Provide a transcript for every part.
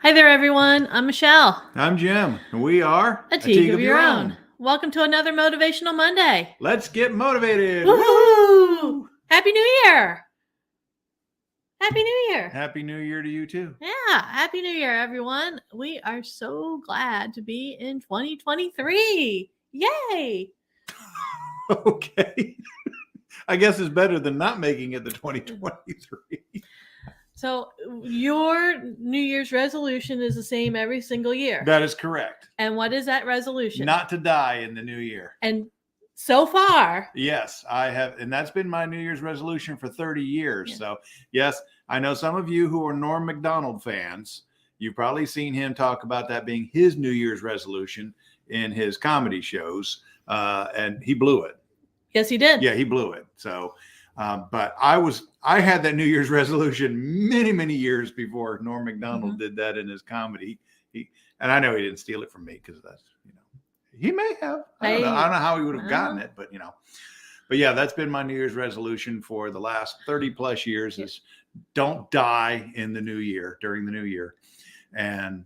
Hi there, everyone. I'm Michelle. I'm Jim, and we are A Teague of Your Own. Welcome to another Motivational Monday. Let's get motivated. Woo! Happy New Year! Happy New Year! Happy New Year to you too. Yeah, Happy New Year, everyone. We are so glad to be in 2023. Yay! Okay. I guess it's better than not making it to 2023. So, your New Year's resolution is the same every single year. That is correct. And what is that resolution? Not to die in the new year. And so far, yes, I have. And that's been my New Year's resolution for 30 years. Yeah. So, yes, I know some of you who are Norm Macdonald fans, you've probably seen him talk about that being his New Year's resolution in his comedy shows. And he blew it. Yes, he did. Yeah, he blew it. So, but I had that New Year's resolution many years before Norm Macdonald did that in his comedy. And I know he didn't steal it from me because that's, he may have. I don't know how he would have gotten it, but but yeah, that's been my New Year's resolution for the last 30 plus years is don't die in the new year, during the new year. And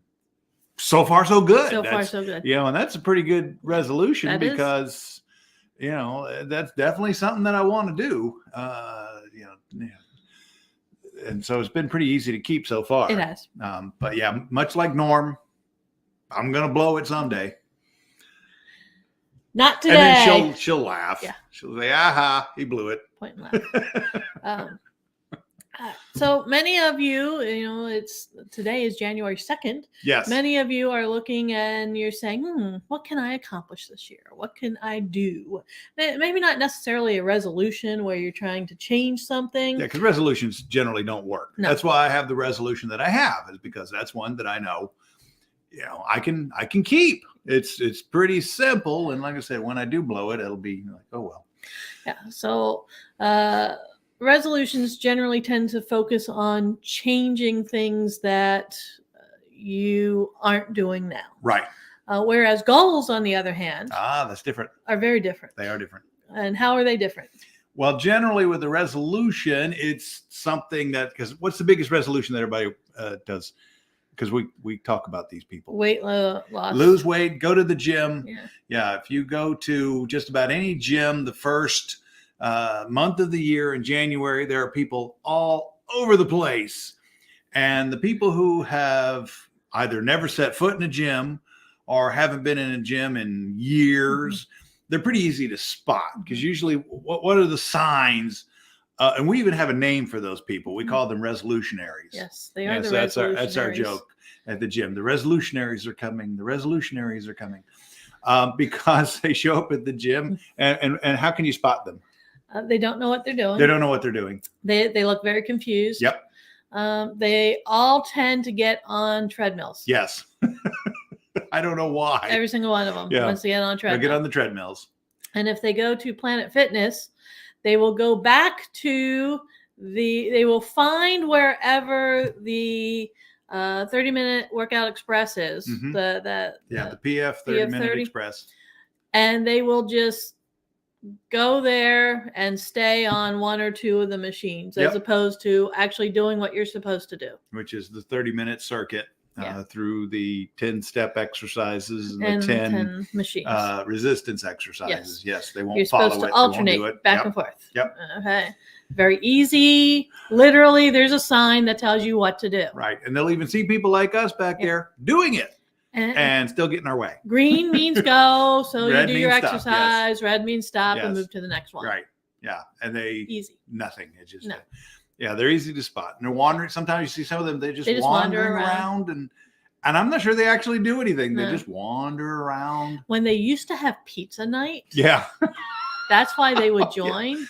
so far, so good. So far, so good. And that's a pretty good resolution because, that's definitely something that I want to do. And so it's been pretty easy to keep so far. It has. But yeah, much like Norm, I'm going to blow it someday. Not today. And then she'll laugh. Yeah. She'll say, aha, he blew it. Point and laugh. So many of you, today is January 2nd. Yes. Many of you are looking and you're saying, what can I accomplish this year? What can I do? Maybe not necessarily a resolution where you're trying to change something. Yeah, because resolutions generally don't work. No. That's why I have the resolution that I have, is because that's one that I know, I can keep. It's pretty simple. And like I said, when I do blow it, it'll be like, oh, well. Yeah. So, resolutions generally tend to focus on changing things that you aren't doing now. Right. Whereas goals, on the other hand, that's different. Are very different. They are different. And how are they different? Well, generally with the resolution, it's something that, because what's the biggest resolution that everybody does? Because we talk about these people. Weight loss. Lose weight, go to the gym. Yeah. If you go to just about any gym the first month of the year in January, there are people all over the place. And the people who have either never set foot in a gym or haven't been in a gym in years, they're pretty easy to spot, because usually what are the signs? And we even have a name for those people. We call them resolutionaries. Yes, they are the resolutionaries. That's our joke at the gym. The resolutionaries are coming. The resolutionaries are coming. Because they show up at the gym. And how can you spot them? They don't know what they're doing. They don't know what they're doing. They look very confused. Yep. They all tend to get on treadmills. Yes. I don't know why. Every single one of them. Yeah. Once they get on a treadmill. They'll get on the treadmills. And if they go to Planet Fitness, they will go back to they will find wherever the 30-minute workout express is. The PF 30-minute express. And they will just go there and stay on one or two of the machines, as opposed to actually doing what you're supposed to do. Which is the 30-minute circuit through the 10-step exercises and the 10 machines. Resistance exercises. Yes, they won't You're follow it. You're supposed to alternate back and forth. Yep. Okay. Very easy. Literally, there's a sign that tells you what to do. Right. And they'll even see people like us back there doing it and still get in our way. Green means go. So you do your exercise. Stop, yes. Red means stop and move to the next one. Right. Yeah. And easy. Nothing. It's just they're easy to spot. And they're wandering. Sometimes you see some of them, they just wandering around and I'm not sure they actually do anything. They just wander around. When they used to have pizza night. Yeah. That's why they would join.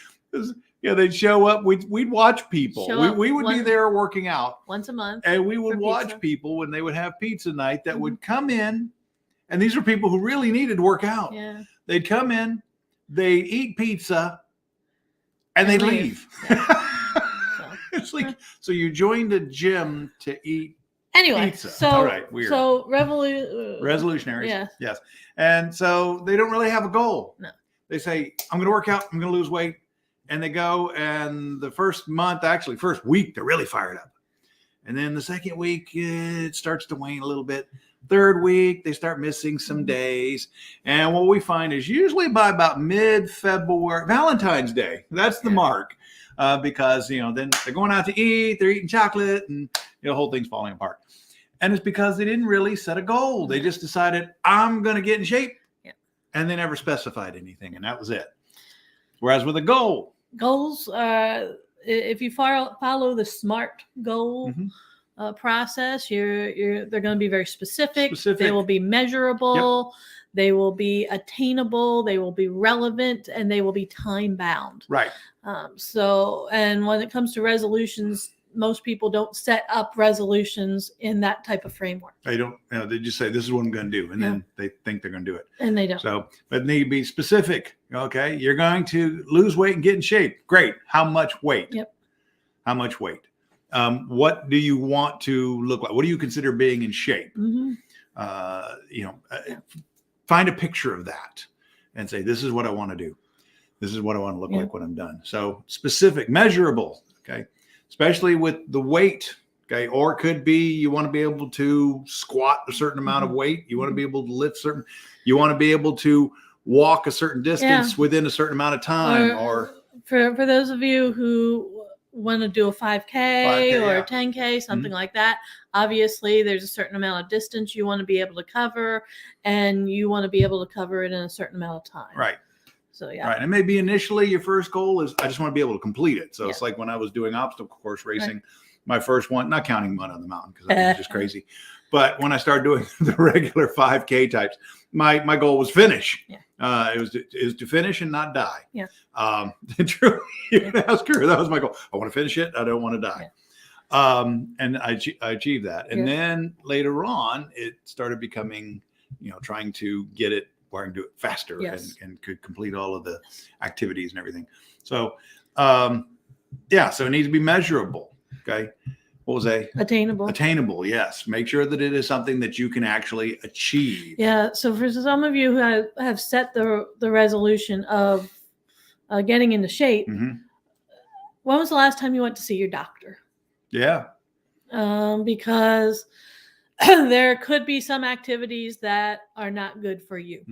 Yeah, they'd show up. We'd watch people. We would be there working out once a month. And we would watch people when they would have pizza night that would come in. And these are people who really needed to work out. Yeah. They'd come in, they'd eat pizza, and they'd leave. Yeah. It's like, so you joined a gym to eat pizza. So, all right, weird. So resolutionaries. Yes. And so they don't really have a goal. No. They say, I'm going to work out. I'm going to lose weight. And they go, and the first week, they're really fired up. And then the second week, it starts to wane a little bit. Third week, they start missing some days. And what we find is usually by about mid-February, Valentine's Day, that's the mark. Because, then they're going out to eat, they're eating chocolate, and the whole thing's falling apart. And it's because they didn't really set a goal. They just decided, I'm going to get in shape. Yeah. And they never specified anything, and that was it. Whereas with a goal, goals, if you follow the SMART goal process, they're going to be very specific. They will be measurable. Yep. They will be attainable. They will be relevant, and they will be time bound. Right. And when it comes to resolutions, most people don't set up resolutions in that type of framework. They don't, they just say, this is what I'm going to do. And then they think they're going to do it. And they don't. So, but need to be specific. Okay. You're going to lose weight and get in shape. Great. How much weight? Yep. How much weight? What do you want to look like? What do you consider being in shape? Mm-hmm. Find a picture of that and say, this is what I want to do. This is what I want to look like when I'm done. So specific, measurable. Okay. Especially with the weight. Okay. Or it could be, you want to be able to squat a certain amount of weight. You want to be able to lift you want to be able to walk a certain distance within a certain amount of time. Or for those of you who want to do a 5K or a 10K, something like that. Obviously, there's a certain amount of distance you want to be able to cover, and you want to be able to cover it in a certain amount of time. Right. So, yeah. Right. And maybe initially your first goal is, I just want to be able to complete it. So it's like when I was doing obstacle course racing, my first one, not counting Mud on the Mountain because that was just crazy. But when I started doing the regular 5K types, my goal was finish. Yeah. It was to finish and not die. Yeah. True. That's true. That was my goal. I want to finish it. I don't want to die. Yeah. And I achieved that. And then later on, it started becoming, trying to get it where I can do it faster and could complete all of the activities and everything. So, so it needs to be measurable. Okay. What was attainable? Attainable, yes. Make sure that it is something that you can actually achieve. Yeah. So for some of you who have set the resolution of getting into shape, when was the last time you went to see your doctor? Yeah. Because there could be some activities that are not good for you.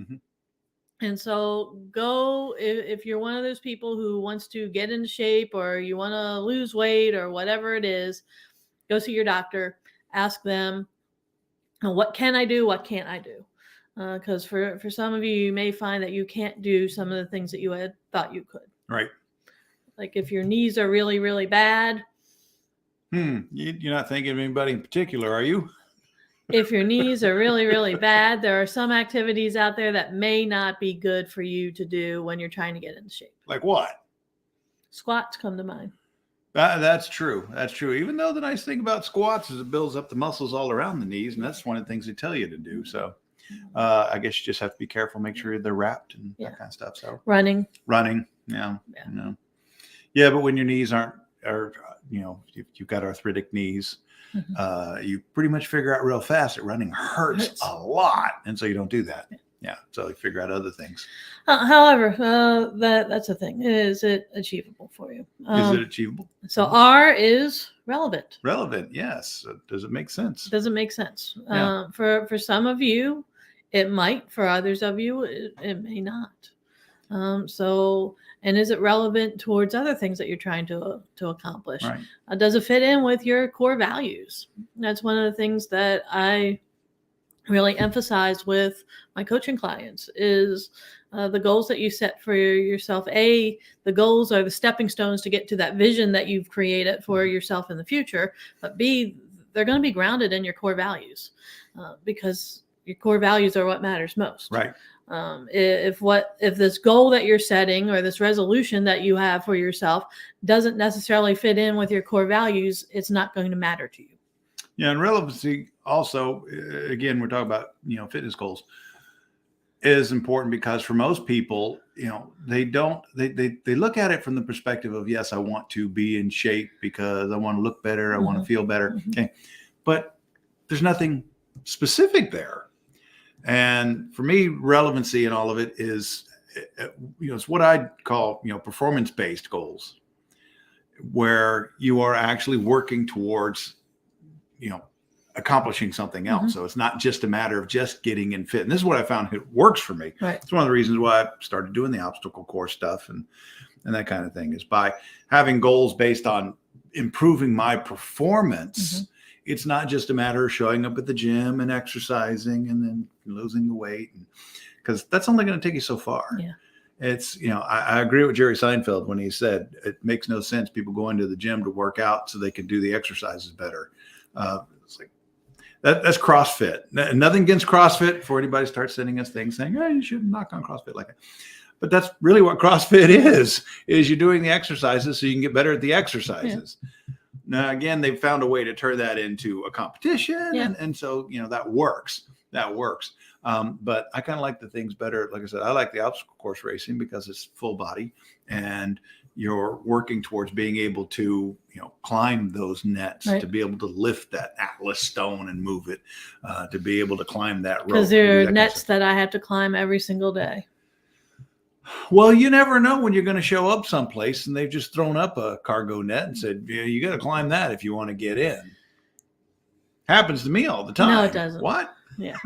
And so go, if you're one of those people who wants to get into shape or you want to lose weight or whatever it is, go see your doctor, ask them, what can I do? What can't I do? Because for some of you, you may find that you can't do some of the things that you had thought you could. Right. Like if your knees are really, really bad. You're not thinking of anybody in particular, are you? If your knees are really, really bad, there are some activities out there that may not be good for you to do when you're trying to get into shape. Like what? Squats come to mind. That's true. That's true. Even though the nice thing about squats is it builds up the muscles all around the knees, and that's one of the things they tell you to do. So I guess you just have to be careful, make sure they're wrapped and that kind of stuff. So running. Yeah. Yeah. But when your knees are you've got arthritic knees, you pretty much figure out real fast that running hurts a lot. And so you don't do that. Yeah. So you figure out other things. However, that's the thing. Is it achievable for you? Is it achievable? So R is relevant. Relevant. Yes. Does it make sense? Does it make sense? Yeah. For some of you, it might. For others of you, it may not. And is it relevant towards other things that you're trying to accomplish? Right. Does it fit in with your core values? That's one of the things that I really emphasize with my coaching clients is the goals that you set for yourself. A, the goals are the stepping stones to get to that vision that you've created for yourself in the future. But B, they're going to be grounded in your core values because your core values are what matters most. Right. If this goal that you're setting or this resolution that you have for yourself doesn't necessarily fit in with your core values, it's not going to matter to you. Yeah, and relevancy also, again, we're talking about, fitness goals is important because for most people, they look at it from the perspective of, yes, I want to be in shape because I want to look better. I want to feel better. Okay. But there's nothing specific there. And for me, relevancy in all of it is, it's what I'd call, performance-based goals, where you are actually working towards accomplishing something else. Mhm. So it's not just a matter of just getting in fit. And this is what I found it works for me. Right. It's one of the reasons why I started doing the obstacle course stuff and that kind of thing, is by having goals based on improving my performance. Mhm. It's not just a matter of showing up at the gym and exercising and then losing the weight, because that's only going to take you so far. Yeah. It's, I agree with Jerry Seinfeld when he said it makes no sense people going to the gym to work out so they can do the exercises better. It's like that's CrossFit. Nothing against CrossFit before anybody starts sending us things saying, "Hey, you shouldn't knock on CrossFit like that." But that's really what CrossFit is you're doing the exercises so you can get better at the exercises. Yeah. Now, again, they've found a way to turn that into a competition. Yeah. And so, that works. But I kind of like the things better. Like I said, I like the obstacle course racing because it's full body and you're working towards being able to, climb those nets, right, to be able to lift that Atlas stone and move it, to be able to climb that rope. Because there are nets that I have to climb every single day. Well, you never know when you're going to show up someplace and they've just thrown up a cargo net and said, "Yeah, you got to climb that if you want to get in." Happens to me all the time. No, it doesn't. What? Yeah.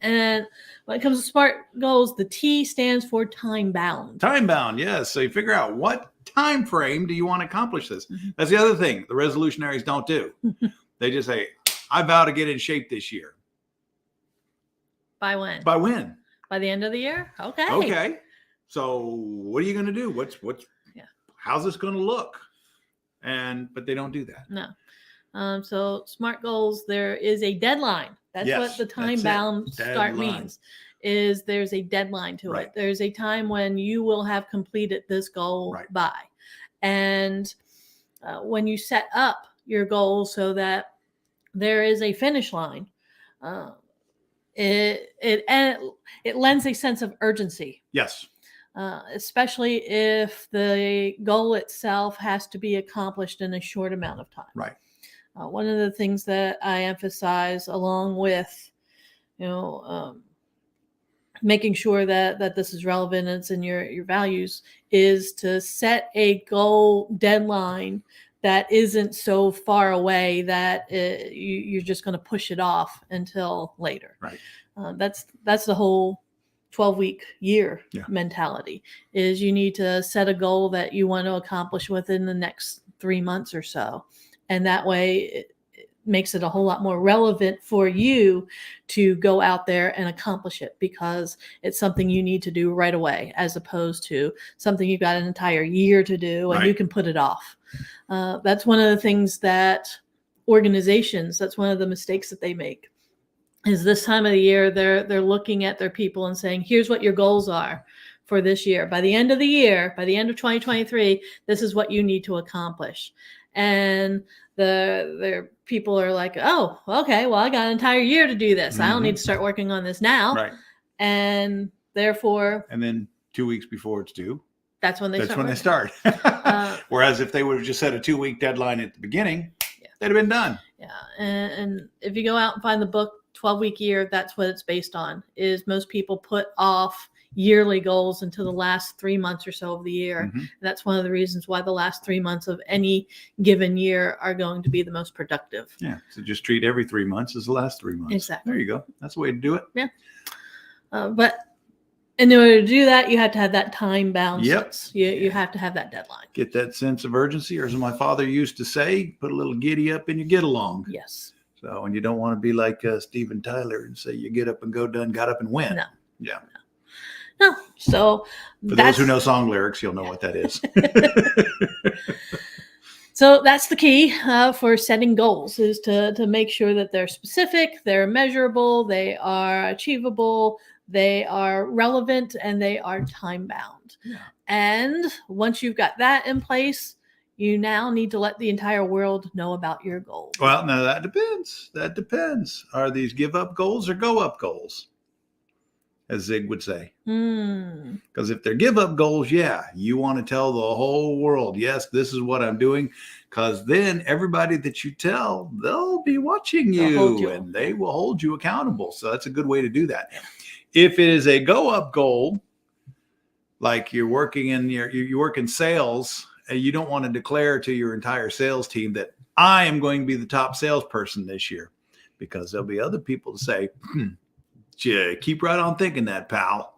And when it comes to SMART goals, the T stands for time bound. Time bound, yes. So you figure out what time frame do you want to accomplish this. Mm-hmm. That's the other thing the resolutionaries don't do. They just say, "I vow to get in shape this year." By when? By when? By the end of the year? Okay. Okay. So what are you going to do? How's this going to look? But they don't do that. No. So SMART goals, there is a deadline. That's what the time bound start means, is there's a deadline to it. There's a time when you will have completed this goal by. And when you set up your goal so that there is a finish line, it lends a sense of urgency. Yes. Especially if the goal itself has to be accomplished in a short amount of time. Right. One of the things that I emphasize, along with, making sure that this is relevant and it's in your values, is to set a goal deadline that isn't so far away that you're just going to push it off until later. Right. That's the whole 12-week year mentality, is you need to set a goal that you want to accomplish within the next 3 months or so. And that way it makes it a whole lot more relevant for you to go out there and accomplish it, because it's something you need to do right away, as opposed to something you've got an entire year to do and you can put it off. That's one of the things that organizations, that's one of the mistakes that they make, is this time of the year, they're looking at their people and saying, "Here's what your goals are for this year. By the end of the year, by the end of 2023, this is what you need to accomplish." And the people are like, "Oh, okay, well, I got an entire year to do this. Mm-hmm. I don't need to start working on this now." Right. And therefore, and then 2 weeks before it's due, that's when they start. Whereas if they would have just set a 2-week deadline at the beginning, they'd have been done. Yeah. And if you go out and find the book 12-Week Year, that's what it's based on, is most people put off yearly goals until the last 3 months or so of the year. Mm-hmm. And that's one of the reasons why the last 3 months of any given year are going to be the most productive. Yeah. So just treat every 3 months as the last 3 months. Exactly. There you go. That's the way to do it. Yeah. But in order to do that, you have to have that time bound. Yep. You have to have that deadline. Get that sense of urgency, or as my father used to say, put a little giddy up and you get along. Yes. So, and you don't want to be like Steven Tyler and say you get up and go done, got up and win. No. Yeah. No. So for those who know song lyrics, you'll know what that is. So that's the key for setting goals, is to make sure that they're specific, they're measurable, they are achievable, they are relevant, and they are time bound. Yeah. And once you've got that in place, you now need to let the entire world know about your goals. Well, now that depends. That depends. Are these give up goals or go up goals, as Zig would say? Because if they're give up goals, you want to tell the whole world, yes, this is what I'm doing. Because then everybody that you tell, they'll be watching you and they will hold you accountable. So that's a good way to do that. If it is a go up goal, like you're working in you work in sales, and you don't want to declare to your entire sales team that I am going to be the top salesperson this year, because there'll be other people to say, keep right on thinking that, pal.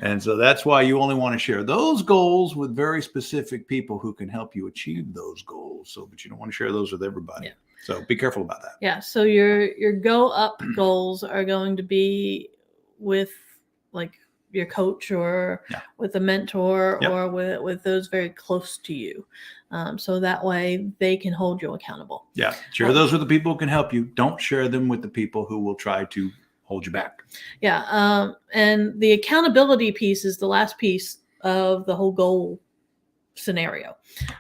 And so that's why you only want to share those goals with very specific people who can help you achieve those goals. So, but you don't want to share those with everybody. Yeah. So be careful about that. Yeah. So your go up goals are going to be with like your coach or with a mentor or with those very close to you. So that way they can hold you accountable. Yeah. Share those with the people who can help you. Don't share them with the people who will try to hold you back. Yeah. And the accountability piece is the last piece of the whole goal scenario.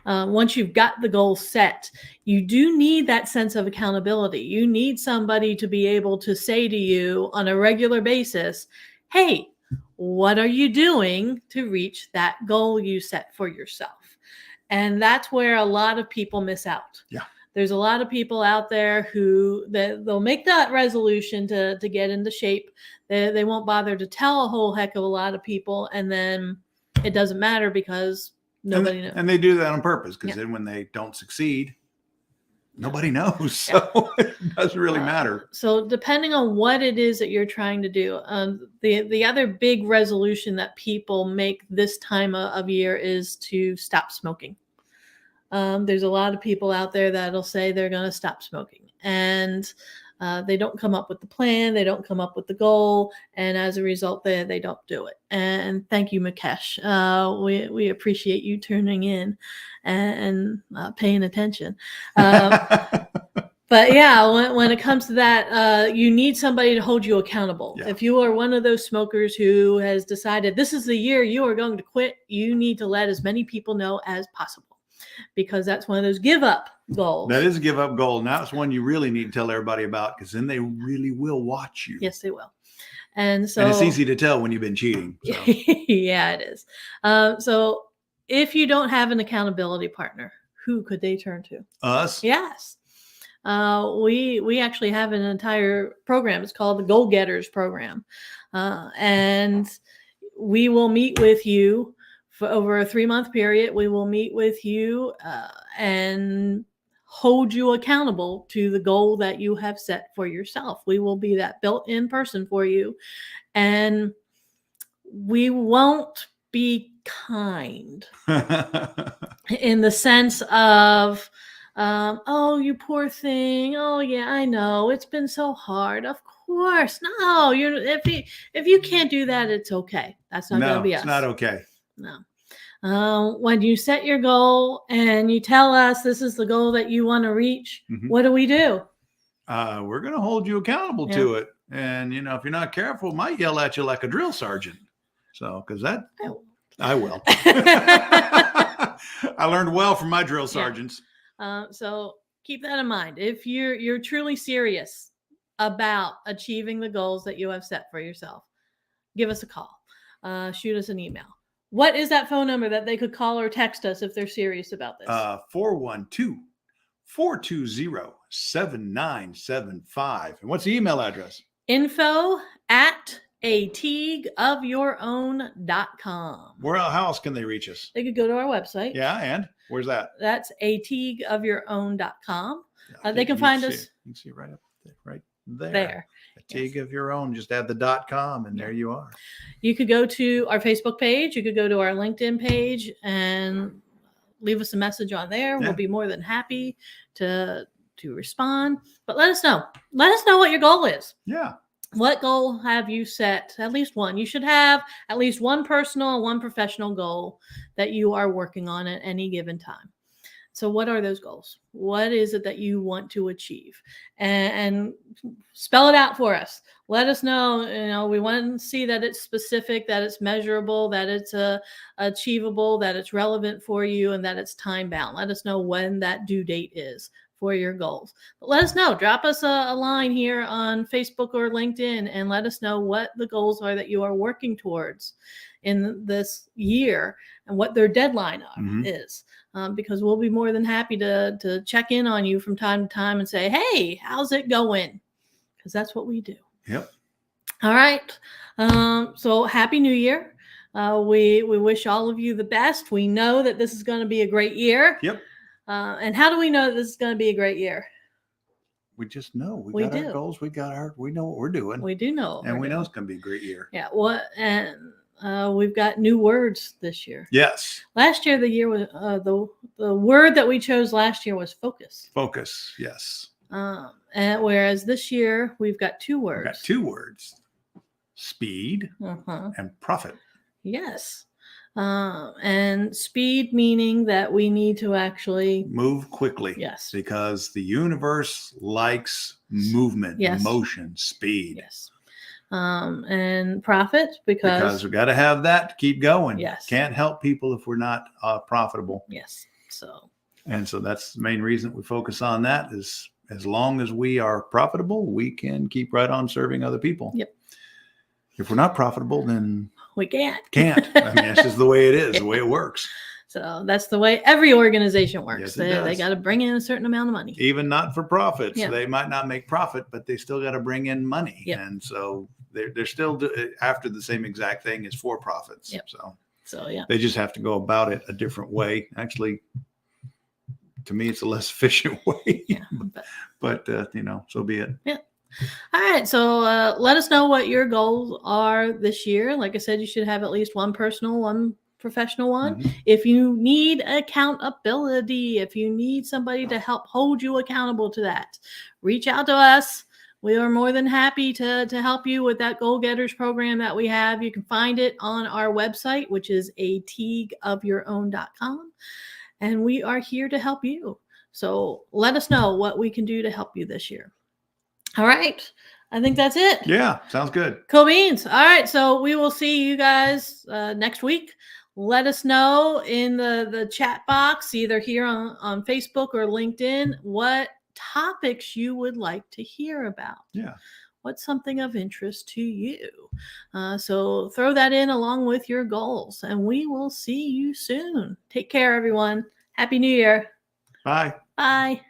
Once you've got the goal set, you do need that sense of accountability. You need somebody to be able to say to you on a regular basis, hey, what are you doing to reach that goal you set for yourself? And that's where a lot of people miss out. Yeah. There's a lot of people out there who they'll make that resolution to get into shape. They won't bother to tell a whole heck of a lot of people, and then it doesn't matter because nobody knows. And they do that on purpose, because then when they don't succeed, nobody knows. So it doesn't really matter. So depending on what it is that you're trying to do, the other big resolution that people make this time of year is to stop smoking. There's a lot of people out there that'll say they're going to stop smoking, and they don't come up with the plan. They don't come up with the goal. And as a result, they don't do it. And thank you, Mukesh. We appreciate you tuning in and paying attention. But yeah, when it comes to that, you need somebody to hold you accountable. Yeah. If you are one of those smokers who has decided this is the year you are going to quit, you need to let as many people know as possible, because that's one of those give up goals. That is a give up goal. And that's one you really need to tell everybody about, because then they really will watch you. Yes, they will. And it's easy to tell when you've been cheating. So. Yeah, it is. So if you don't have an accountability partner, who could they turn to? Us. Yes. We actually have an entire program. It's called the Goal Getters program. And we will meet with you for over a 3-month period. We will meet with you and hold you accountable to the goal that you have set for yourself. We will be that built-in person for you. And we won't be kind in the sense of, oh, you poor thing. Oh, yeah, I know. It's been so hard. Of course. No, if you can't do that, it's okay. That's not going to be us. It's not okay. No. When you set your goal and you tell us this is the goal that you want to reach, what do? We're going to hold you accountable to it. And, if you're not careful, might yell at you like a drill sergeant. So, because I will. I learned well from my drill sergeants. So keep that in mind. If you're truly serious about achieving the goals that you have set for yourself, give us a call. Shoot us an email. What is that phone number that they could call or text us if they're serious about this? 412-420-7975. And what's the email address? info@ateagueofyourown.com. How else can they reach us? They could go to our website. Yeah, and where's that? That's ateagueofyourown.com. They can find us. You can see it right up there, right there. Ateague of Your Own. Just add the .com, and there you are. You could go to our Facebook page. You could go to our LinkedIn page and leave us a message on there. We'll be more than happy to respond. But let us know. Let us know what your goal is. Yeah. What goal have you set? At least one. You should have at least one personal and one professional goal that you are working on at any given time. So what are those goals? What is it that you want to achieve? And spell it out for us. Let us know. We want to see that it's specific, that it's measurable, that it's achievable, that it's relevant for you, and that it's time bound. Let us know when that due date is for your goals. But let us know. Drop us a line here on Facebook or LinkedIn and let us know what the goals are that you are working towards in this year and what their deadline is. Because we'll be more than happy to check in on you from time to time and say, hey, how's it going? Because that's what we do. Yep. All right. So happy New Year. We wish all of you the best. We know that this is going to be a great year. Yep. And how do we know that this is going to be a great year? We just know We got do. our goals. We know what we're doing. We do know. And we know it's going to be a great year. Yeah. We've got new words this year. Yes. Last year, the year was the word that we chose last year was focus. Focus. Yes. And whereas this year we've got two words. We've got two words: speed and profit. Yes. And speed meaning that we need to actually move quickly. Yes. Because the universe likes movement, Yes. motion, speed. Yes. And profit because we got to have that to keep going. Yes. Can't help people if we're not profitable. Yes. So that's the main reason we focus on that is as long as we are profitable, we can keep right on serving other people. Yep. If we're not profitable, then we can't. I mean, that's just the way it is, the way it works. So that's the way every organization works. Yes, They got to bring in a certain amount of money. Even not for profits. Yeah. They might not make profit, but they still got to bring in money. Yep. And so they're still after the same exact thing as for profits. Yep. So yeah, they just have to go about it a different way. Actually, to me, it's a less efficient way. Yeah, but so be it. Yeah. All right. So let us know what your goals are this year. Like I said, you should have at least one personal, one professional one. Mm-hmm. If you need accountability, if you need somebody to help hold you accountable to that, reach out to us. We are more than happy to help you with that Goal Getters program that we have. You can find it on our website, which is ateagueofyourown.com. And we are here to help you. So let us know what we can do to help you this year. All right. I think that's it. Yeah. Sounds good. Cool beans. All right. So we will see you guys next week. Let us know in the chat box, either here on Facebook or LinkedIn, what topics you would like to hear about. Yeah. What's something of interest to you? So throw that in along with your goals, and we will see you soon. Take care, everyone. Happy New Year. Bye. Bye.